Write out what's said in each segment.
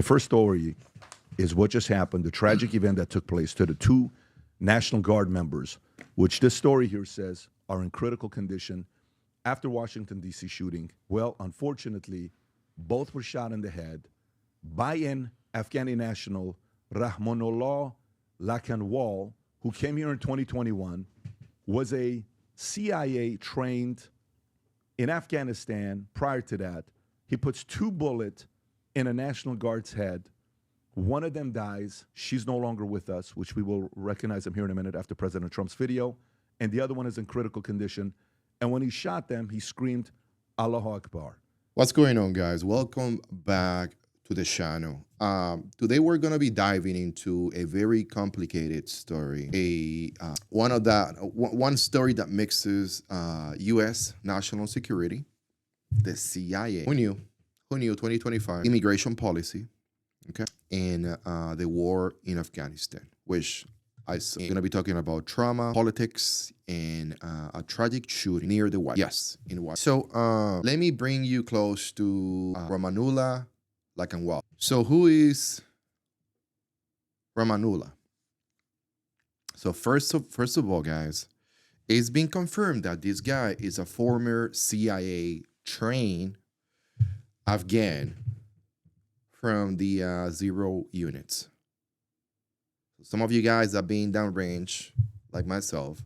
The first story is what just happened, the tragic event that took place to the two National Guard members, which this story here says are in critical condition after Washington, D.C. shooting. Well, unfortunately, both were shot in the head by an Afghani national, Rahmanullah Lakanwal, who came here in 2021, was a CIA-trained in Afghanistan. Prior to that, he puts 2 bullets in a National Guard's head. One of them dies. She's no longer with us, which we will recognize him here in a minute after President Trump's video. And the other one is in critical condition. And when he shot them, he screamed, Allahu Akbar. What's going on, guys? Welcome back to the channel. Today we're going to be diving into a very complicated story. One story that mixes U.S. national security, the CIA. Who knew? 2025 immigration policy, okay, and the war in Afghanistan, which I'm going to be talking about trauma, politics, and a tragic shooting near the White. Yes, in White. So let me bring you close to Rahmanullah Lakanwal. So who is Rahmanullah? So first of all, guys, it's been confirmed that this guy is a former CIA-trained Afghan from the 0 units. Some of you guys that being downrange, like myself,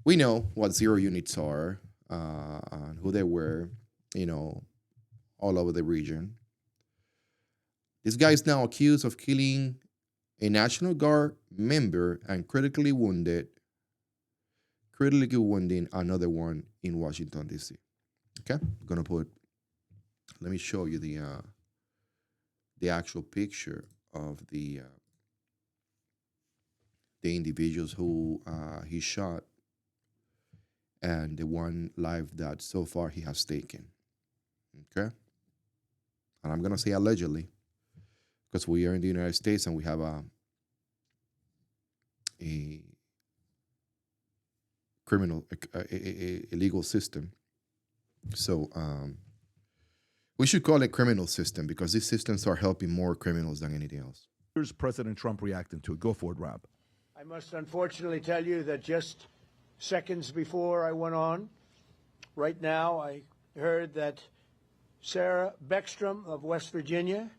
we know what 0 units are, and who they were, you know, all over the region. This guy is now accused of killing a National Guard member and critically wounding another one in Washington, D.C. Okay, I'm gonna put. Let me show you the actual picture of the individuals who he shot and the one life that so far he has taken. Okay, and I'm gonna say allegedly because we are in the United States and we have a criminal, a legal system. So we should call it criminal system because these systems are helping more criminals than anything else. Here's President Trump reacting to it. Go for it, Rob. I must unfortunately tell you that just seconds before I went on, right now, I heard that Sarah Beckstrom of West Virginia,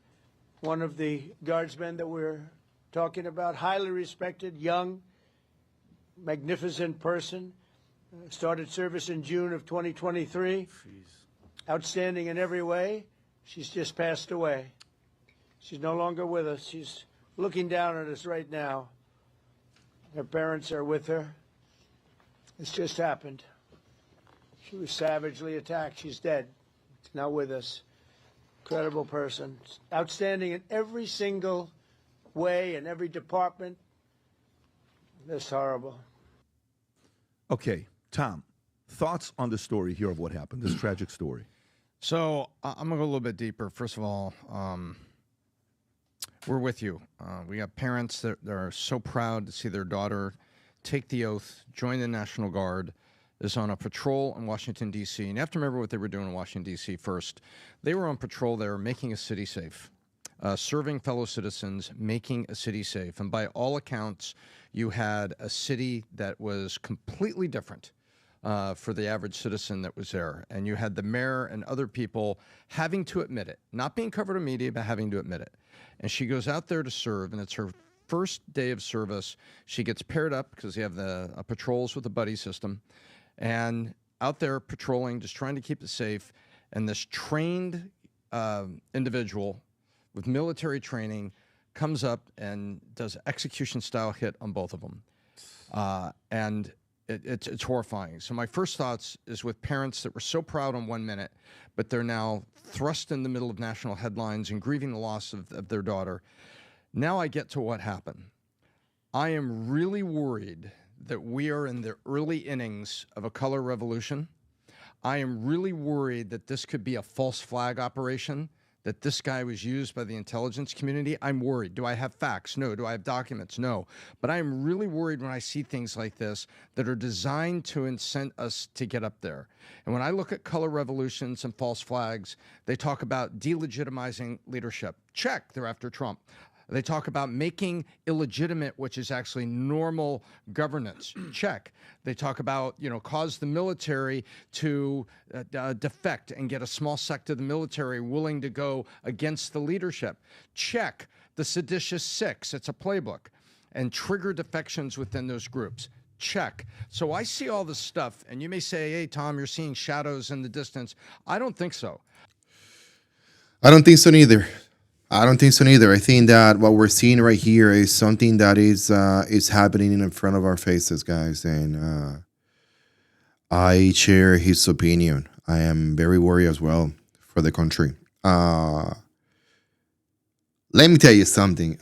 one of the guardsmen that we're talking about, highly respected, young, magnificent person, started service in June of 2023. Outstanding in every way. She's just passed away. She's no longer with us. She's looking down at us right now. Her parents are with her. It's just happened. She was savagely attacked. She's dead. She's not with us. Incredible person. Outstanding in every single way, in every department. That's horrible. Okay, Tom, thoughts on the story here of what happened, this tragic story? So I'm gonna go a little bit deeper. First of all, we're with you. We have parents that are so proud to see their daughter take the oath, join the National Guard, is on a patrol in Washington, D.C. And you have to remember what they were doing in Washington, D.C. first. They were on patrol there, making a city safe, serving fellow citizens, making a city safe. And by all accounts, you had a city that was completely different for the average citizen that was there. And you had the mayor and other people having to admit it, not being covered in media, but having to admit it. And she goes out there to serve, and it's her first day of service. She gets paired up because you have the patrols with the buddy system, and out there patrolling, just trying to keep it safe. And this trained individual with military training comes up and does execution-style hit on both of them. And it's horrifying. So my first thoughts is with parents that were so proud on 1 minute, but they're now thrust in the middle of national headlines and grieving the loss of their daughter. Now I get to what happened. I am really worried that we are in the early innings of a color revolution. I am really worried that this could be a false flag operation that this guy was used by the intelligence community, I'm worried. Do I have facts? No. Do I have documents? No. But I'm really worried when I see things like this that are designed to incent us to get up there. And when I look at color revolutions and false flags, they talk about delegitimizing leadership. Check, they're after Trump. They talk about making illegitimate, which is actually normal governance. Check. They talk about, cause the military to defect and get a small sect of the military willing to go against the leadership. Check. The seditious six, it's a playbook, and trigger defections within those groups. Check. So I see all this stuff, and you may say, hey, Tom, you're seeing shadows in the distance. I don't think so. I don't think so neither. I think that what we're seeing right here is something that is happening in front of our faces, guys. And I share his opinion. I am very worried as well for the country. Let me tell you something.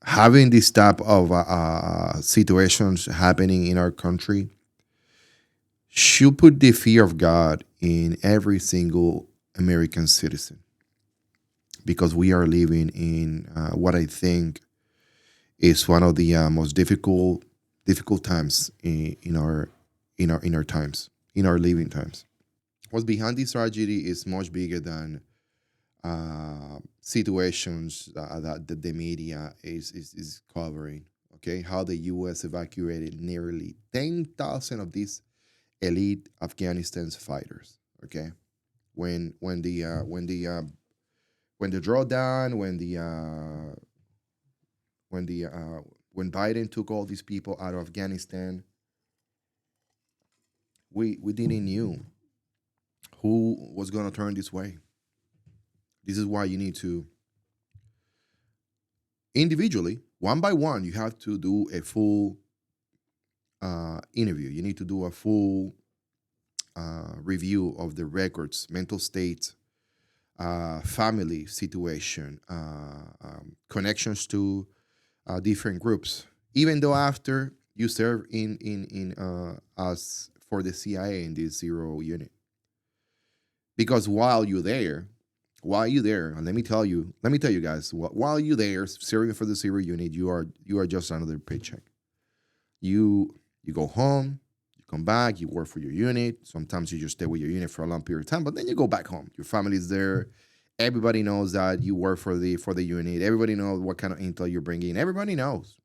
Having this type of situations happening in our country should put the fear of God in every single American citizen. Because we are living in what I think is one of the most difficult times in our times, in our living times. What's behind this tragedy is much bigger than situations that the media is covering. Okay, how the U.S. evacuated nearly 10,000 of these elite Afghanistan fighters. Okay, when the drawdown, when Biden took all these people out of Afghanistan, we didn't knew who was going to turn this way. This is why you need to individually, one by one, you have to do a full interview. You need to do a full review of the records, mental state, family situation, connections to different groups. Even though after you serve in as for the CIA in this zero unit, because while you're there, and let me tell you guys, while you're there serving for the zero unit, you are just another paycheck. You go home. Come back, you work for your unit. Sometimes you just stay with your unit for a long period of time, but then you go back home. Your family's there. Everybody knows that you work for the unit. Everybody knows what kind of intel you're bringing. Everybody knows.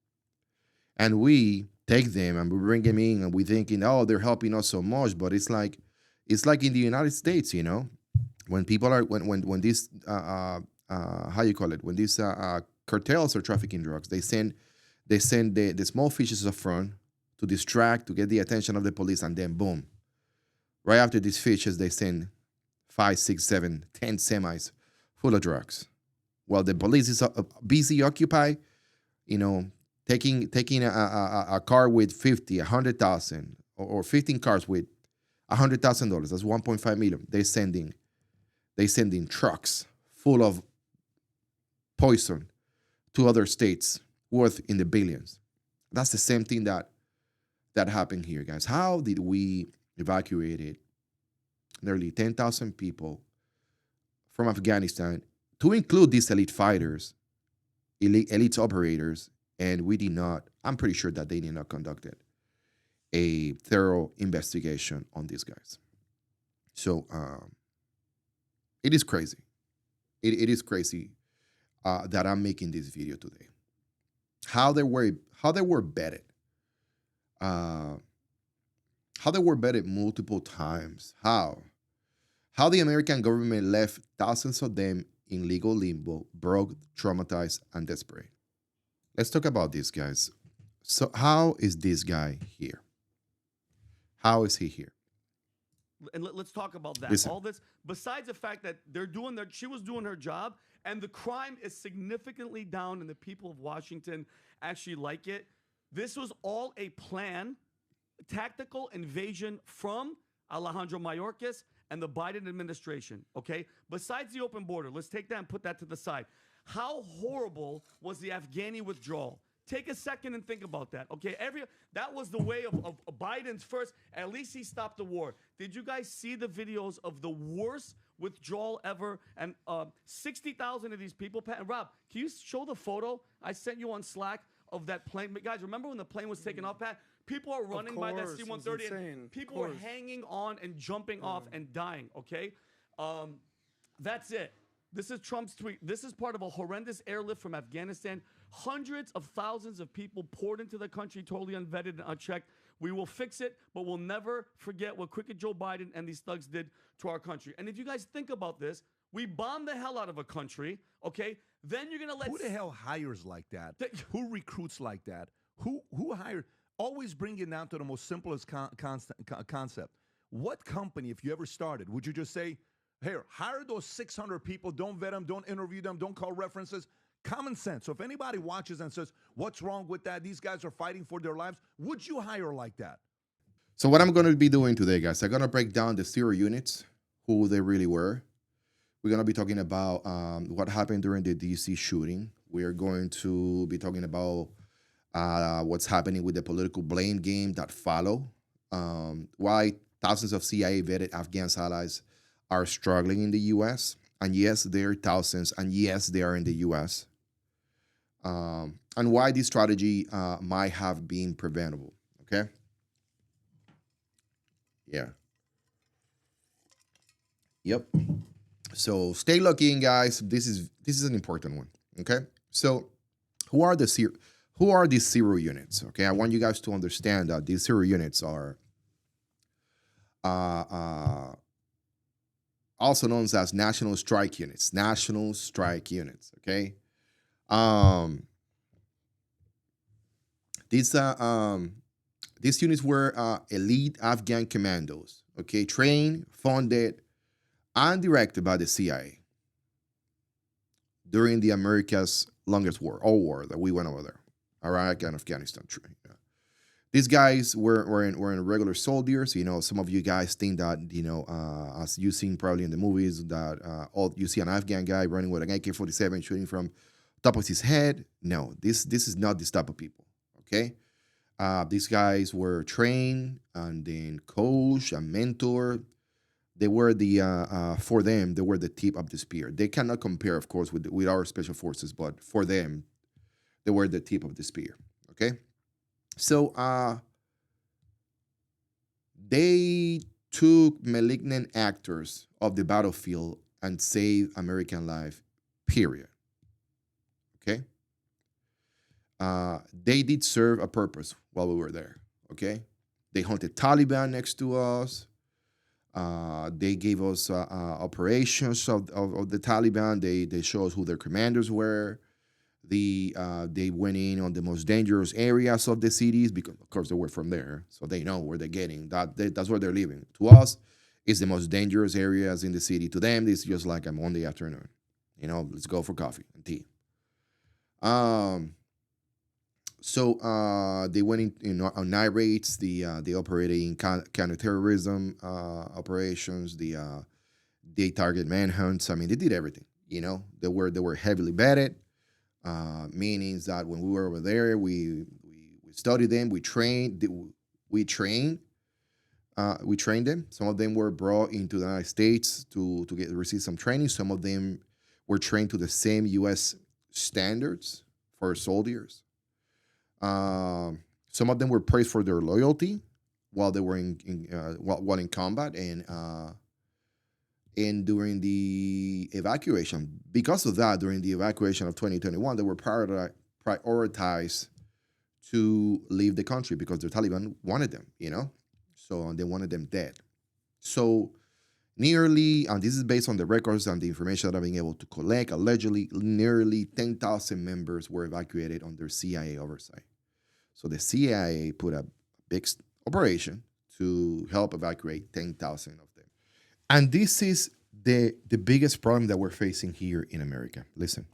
And we take them and we bring them in and we thinking, oh, they're helping us so much. But it's like in the United States, when people are when these how you call it, when these cartels are trafficking drugs, they send the small fishes up front to distract, to get the attention of the police, and then boom. Right after these fishes, they send 5, 6, 7, 10 semis full of drugs. While the police is busy, occupied, taking a car with 50, 100,000, or 15 cars with $100,000. That's 1.5 million. They sending trucks full of poison to other states worth in the billions. That's the same thing that happened here, guys. How did we evacuate nearly 10,000 people from Afghanistan, to include these elite fighters, elite operators, and we did not, I'm pretty sure that they did not conduct a thorough investigation on these guys. So it is crazy. It is crazy that I'm making this video today. How they were vetted. How they were vetted multiple times. How the American government left thousands of them in legal limbo, broke, traumatized, and desperate. Let's talk about these guys. So how is this guy here? How is he here? And let's talk about that. Listen. All this, besides the fact that she was doing her job, and the crime is significantly down, and the people of Washington actually like it. This was all a plan, tactical invasion from Alejandro Mayorkas and the Biden administration, okay? Besides the open border, let's take that and put that to the side. How horrible was the Afghani withdrawal? Take a second and think about that, okay? That was the way of Biden's first. At least he stopped the war. Did you guys see the videos of the worst withdrawal ever. And 60,000 of these people. Pat, Rob, can you show the photo I sent you on Slack of that plane? Guys, remember when the plane was taking off, Pat? People are running by that C-130 and people are hanging on and jumping off and dying, okay? That's it. This is Trump's tweet. This is part of a horrendous airlift from Afghanistan. Hundreds of thousands of people poured into the country, totally unvetted and unchecked. We will fix it, but we'll never forget what crooked Joe Biden and these thugs did to our country. And if you guys think about this, we bombed the hell out of a country, okay? Then you're going to let... Who the hell hires like that? Who recruits like that? Who hires... Always bring it down to the most simplest concept. What company, if you ever started, would you just say, here, hire those 600 people, don't vet them, don't interview them, don't call references? Common sense. So if anybody watches and says, what's wrong with that? These guys are fighting for their lives. Would you hire like that? So what I'm going to be doing today, guys, I'm going to break down the zero units, who they really were. We're going to be talking about what happened during the DC shooting. We are going to be talking about what's happening with the political blame game that follow, why thousands of CIA-vetted Afghan allies are struggling in the U.S., and yes, there are thousands, and yes, they are in the U.S., and why this strategy might have been preventable, okay? Yeah. Yep. So stay lucky in, guys. This is an important one, okay? So who are these zero units? Okay, I want you guys to understand that these zero units are also known as national strike units. National strike units. Okay, these units were elite Afghan commandos. Okay, trained, funded, and directed by the CIA during the America's longest war, all war that we went over there. Iraq and Afghanistan. Yeah. These guys were in regular soldiers. You know, some of you guys think that, you know, as you've seen probably in the movies, that you see an Afghan guy running with an AK-47 shooting from top of his head. No, this is not this type of people. Okay, these guys were trained and then coached and mentored. They were for them, they were the tip of the spear. They cannot compare, of course, with our special forces, but for them, they were the tip of the spear, okay? So they took malignant actors of the battlefield and saved American life, period, okay? They did serve a purpose while we were there, okay? They hunted Taliban next to us. They gave us operations of the Taliban. They showed us who their commanders were. They went in on the most dangerous areas of the cities because, of course, they were from there, so they know where they're getting. That's where they're living. To us, it's the most dangerous areas in the city. To them, it's just like a Monday afternoon. You know, let's go for coffee and tea. So they went in on night raids. They operated in counterterrorism operations. They target manhunts. I mean, they did everything. You know, they were heavily vetted. Meaning that when we were over there, we studied them, we trained them. Some of them were brought into the United States to receive some training. Some of them were trained to the same U.S. standards for soldiers. Some of them were praised for their loyalty while they were in combat and during the evacuation. Because of that, during the evacuation of 2021, they were prioritized to leave the country because the Taliban wanted them, you know? So they wanted them dead. So nearly, and this is based on the records and the information that I've been able to collect, allegedly nearly 10,000 members were evacuated under CIA oversight. So the CIA put a big operation to help evacuate 10,000 of them. And this is the biggest problem that we're facing here in America. Listen.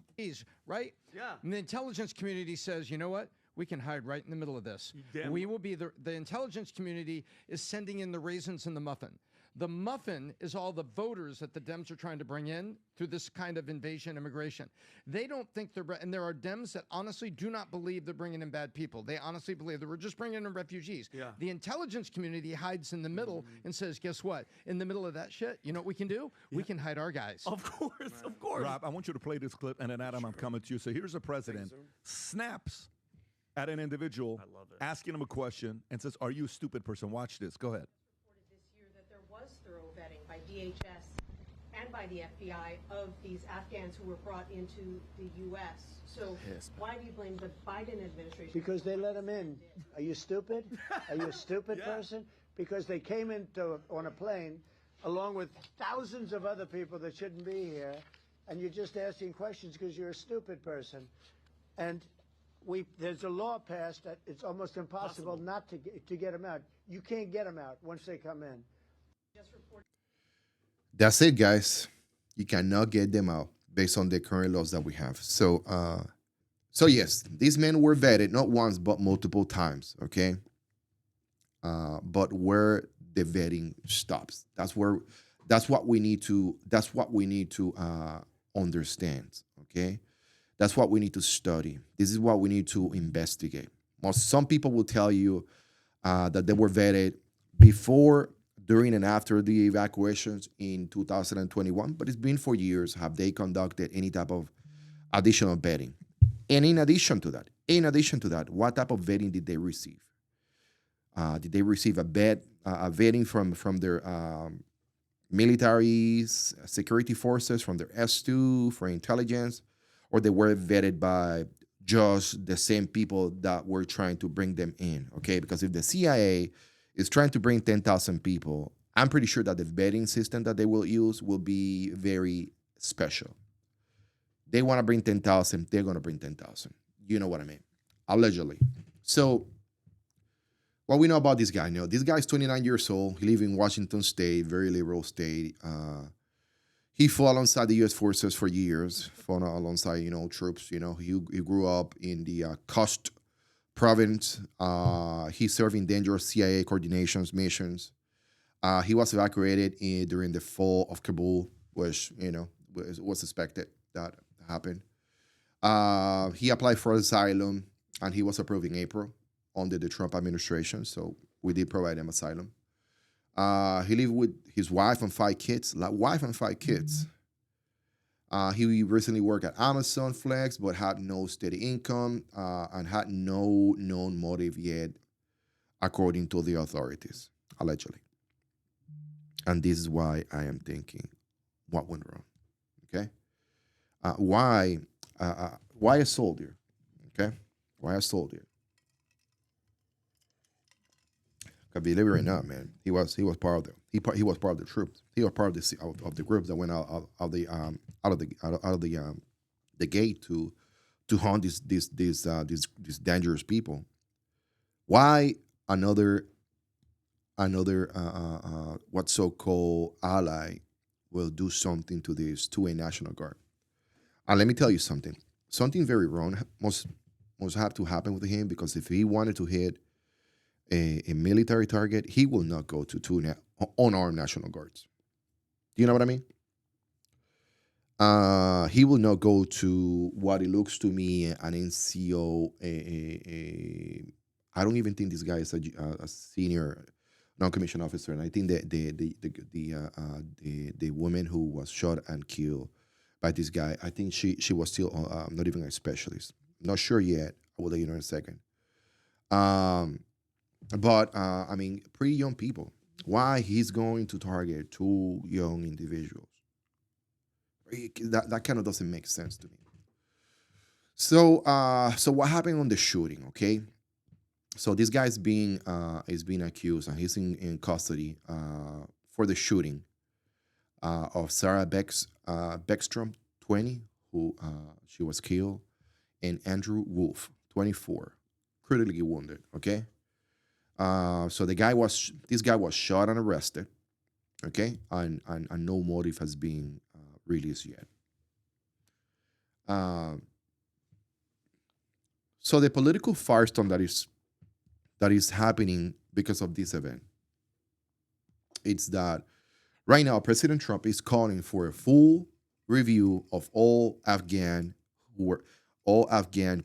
Right? Yeah. And the intelligence community says, you know what? We can hide right in the middle of this. We will be the intelligence community is sending in the raisins in the muffin. The muffin is all the voters that the Dems are trying to bring in through this kind of invasion immigration. They don't think they're, and there are Dems that honestly do not believe they're bringing in bad people. They honestly believe that we're just bringing in refugees. Yeah. The intelligence community hides in the middle and says, guess what? In the middle of that shit, you know what we can do? We can hide our guys. Of course, of course. Rob, I want you to play this clip, and then Adam, I'm coming to you. So here's a president snaps at an individual, asking him a question, and says, "Are you a stupid person?" Watch this. Go ahead. Reported this year that there was thorough vetting by DHS and by the FBI of these Afghans who were brought into the U.S. So why do you blame the Biden administration? Because they let them in. Are you stupid? Are you a stupid person? Because they came on a plane along with thousands of other people that shouldn't be here, and you're just asking questions because you're a stupid person. And there's a law passed that it's almost impossible not to get them out. You can't get them out once they come in. That's it, guys. You cannot get them out based on the current laws that we have. So yes, these men were vetted not once but multiple times. Okay, but where the vetting stops, that's what we need to understand. Okay, that's what we need to study. This is what we need to investigate. Some people will tell you that they were vetted before, during, and after the evacuations in 2021, but it's been for years. Have they conducted any type of additional vetting? And in addition to that, what type of vetting did they receive? Did they receive a vetting from their military security forces, from their S2, for intelligence, or they were vetted by just the same people that were trying to bring them in? Okay, because if the CIA is trying to bring 10,000 people, I'm pretty sure that the vetting system that they will use will be very special. They want to bring 10,000, they're going to bring 10,000. You know what I mean? Allegedly. So what we know about this guy, this guy is 29 years old. He lives in Washington State, very liberal state. He fought alongside the U.S. forces for years, fought alongside, troops. He grew up in the Khost province. He served in dangerous CIA coordinations missions. He was evacuated during the fall of Kabul, which, was suspected that happened. He applied for asylum, and he was approved in April under the Trump administration, so we did provide him asylum. He lived with his wife and 5 kids. He recently worked at Amazon Flex, but had no steady income and had no known motive yet, according to the authorities, allegedly. And this is why I am thinking, what went wrong? Okay, why a soldier? Okay, why a soldier? Because believe it or not, man, he was part of the troops. He was part of the groups that went out of the gate to hunt these dangerous people. Why another what so-called ally will do something to a National Guard? And let me tell you something very wrong must have to happen with him, because if he wanted to hit a military target, he will not go to 2 unarmed National Guards. Do you know what I mean? He will not go to what it looks to me an NCO. I don't even think this guy is a senior non-commissioned officer, and I think that the woman who was shot and killed by this guy, I think she was still not even a specialist. I'm not sure yet. I will let you know in a second. But I mean, pretty young people. Why he's going to target 2 young individuals? That kind of doesn't make sense to me. So what happened on the shooting? Okay, so this guy is being accused, and he's in custody for the shooting of Sarah Beckstrom, 20, who she was killed, and Andrew Wolf, 24, critically wounded. Okay. So this guy was shot and arrested, okay, and no motive has been released yet. So the political firestorm that is happening because of this event, it's that Right now, President Trump is calling for a full review of all Afghan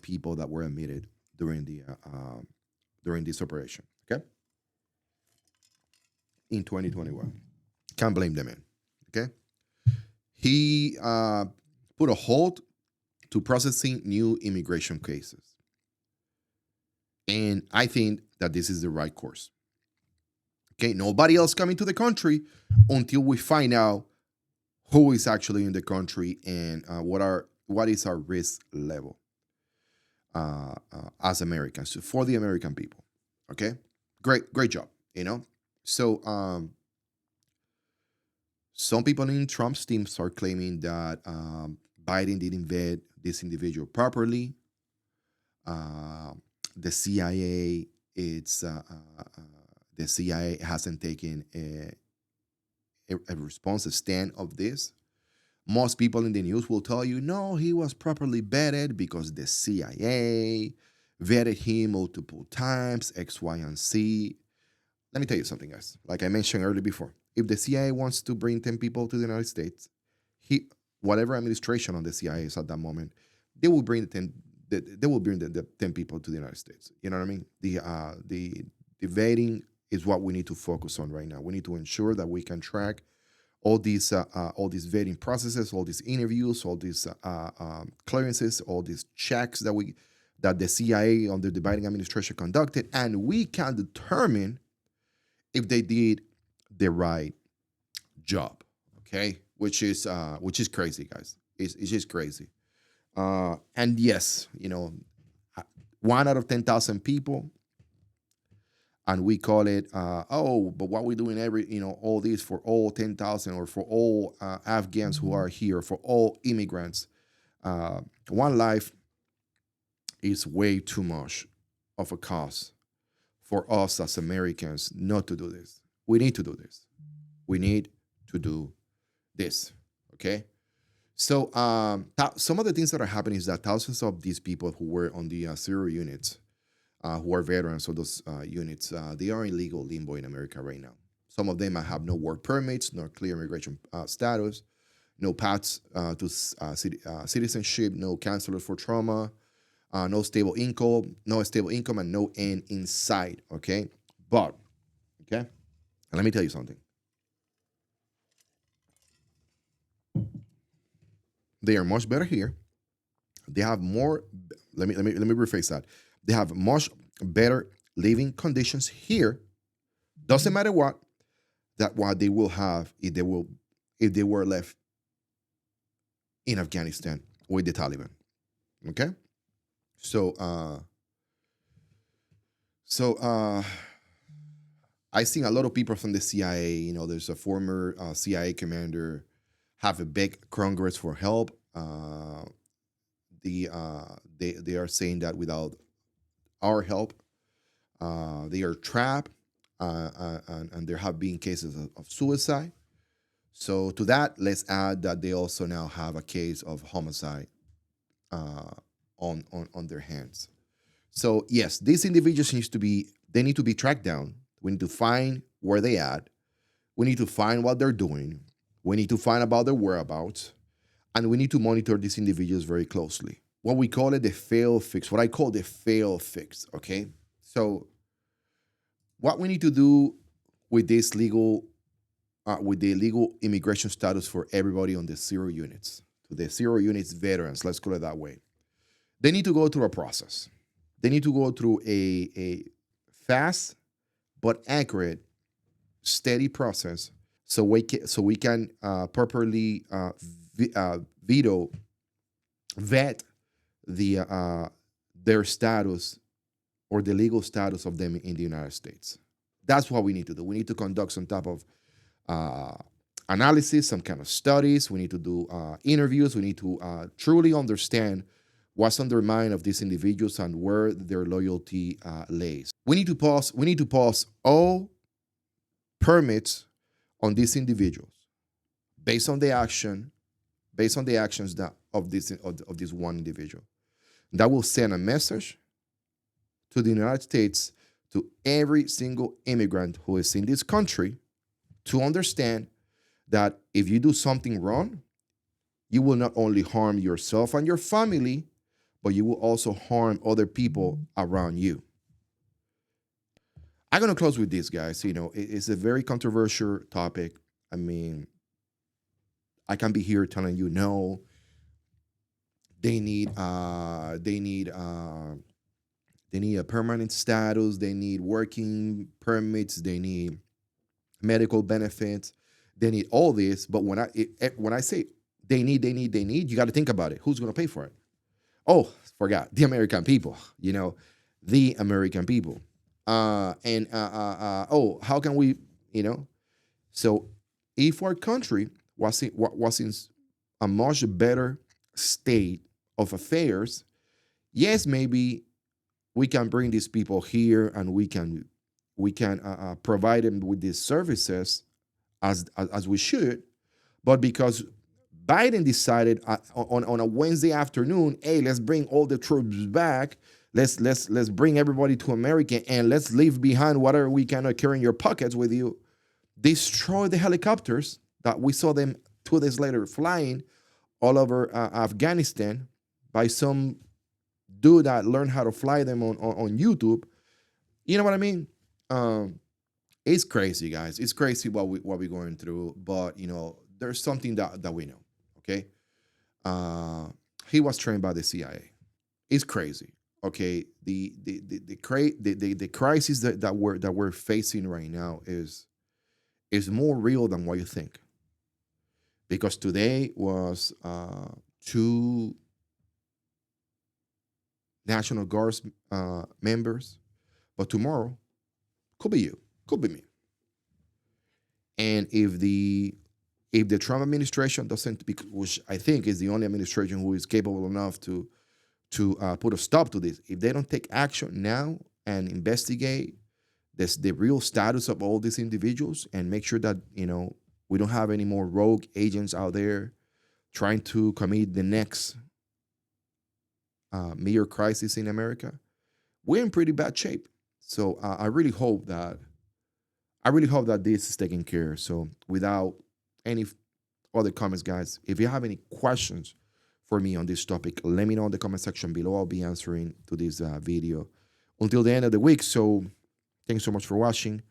people that were admitted during this operation. Okay, in 2021, can't blame the man. Okay, he put a halt to processing new immigration cases, and I think that this is the right course. Okay, nobody else coming to the country until we find out who is actually in the country and what is our risk level as Americans for the American people. Okay, great job. So some people in Trump's teams are claiming that Biden didn't vet this individual properly. The CIA, the CIA hasn't taken a responsive stand of this. Most people in the news will tell you, no, he was properly vetted because the CIA vetted him multiple times, X, Y, and Z. Let me tell you something, guys. Like I mentioned earlier before, if the CIA wants to bring 10 people to the United States, whatever administration on the CIA is at that moment, they will bring the 10 people to the United States. You know what I mean? The vetting is what we need to focus on right now. We need to ensure that we can track all these vetting processes, all these interviews, all these clearances, all these checks that the CIA under the Biden administration conducted, and we can determine if they did the right job. Okay, which is crazy, guys. It's just crazy. And yes, 1 out of 10,000 people. And we call it, but what we're doing all this for all 10,000 or for all Afghans who are here, for all immigrants. One life is way too much of a cost for us as Americans not to do this. We need to do this. We need to do this, okay? So some of the things that are happening is that thousands of these people who were on the zero units, who are veterans of those units, they are in legal limbo in America right now. Some of them have no work permits, no clear immigration status, no paths to citizenship, no counselors for trauma, no stable income, and no end in sight. Okay, but and let me tell you something. They are much better here. They have more. Let me rephrase that. They have much better living conditions here. Doesn't matter what they will have if they were left in Afghanistan with the Taliban. Okay? So I seen a lot of people from the CIA. There's a former CIA commander have a big congress for help. They are saying that without our help, they are trapped, and there have been cases of suicide. So to that, let's add that they also now have a case of homicide on their hands. So yes, these individuals need to be tracked down. We need to find where they at. We need to find what they're doing. We need to find about their whereabouts, and we need to monitor these individuals very closely. What we call it the fail fix, what I call the fail fix, okay? So what we need to do with this legal immigration status for everybody on the zero units, to the zero units veterans, let's call it that way. They need to go through a process. They need to go through a fast but accurate, steady process so we can properly vet their status or the legal status of them in the United States. That's what we need to do. We need to conduct some type of analysis, some kind of studies. We need to do interviews. We need to truly understand what's on the mind of these individuals and where their loyalty lays. We need to pause all permits on these individuals based on the actions of this one individual. That will send a message to the United States, to every single immigrant who is in this country, to understand that if you do something wrong, you will not only harm yourself and your family, but you will also harm other people around you. I'm going to close with this, guys. You know, it's a very controversial topic. I mean, I can be here telling you, no, they need a permanent status, they need working permits, they need medical benefits, they need all this. But when I say they need, you got to think about it. Who's going to pay for it? Oh, forgot the American people. You know, the American people. Oh, how can we? You know, so if our country was in a much better state of affairs, yes, maybe we can bring these people here and we can provide them with these services as we should. But because Biden decided on a Wednesday afternoon, hey, let's bring all the troops back. Let's bring everybody to America and let's leave behind whatever we cannot carry in your pockets with you. Destroy the helicopters that we saw them 2 days later flying all over Afghanistan by some dude that learned how to fly them on YouTube. You know what I mean? It's crazy, guys. It's crazy what we're going through. But you know, there's something that we know. Okay, he was trained by the CIA. It's crazy. Okay, the crisis that we're facing right now is more real than what you think. Because today was 2 National Guards members, but tomorrow could be you, could be me. And if the Trump administration doesn't, which I think is the only administration who is capable enough to put a stop to this, if they don't take action now and investigate the real status of all these individuals and make sure that, you know, we don't have any more rogue agents out there trying to commit the next major crisis in America, we're in pretty bad shape. So I really hope that this is taken care of. So without any other comments, guys, if you have any questions for me on this topic, let me know in the comment section below. I'll be answering to this video until the end of the week. So thanks so much for watching.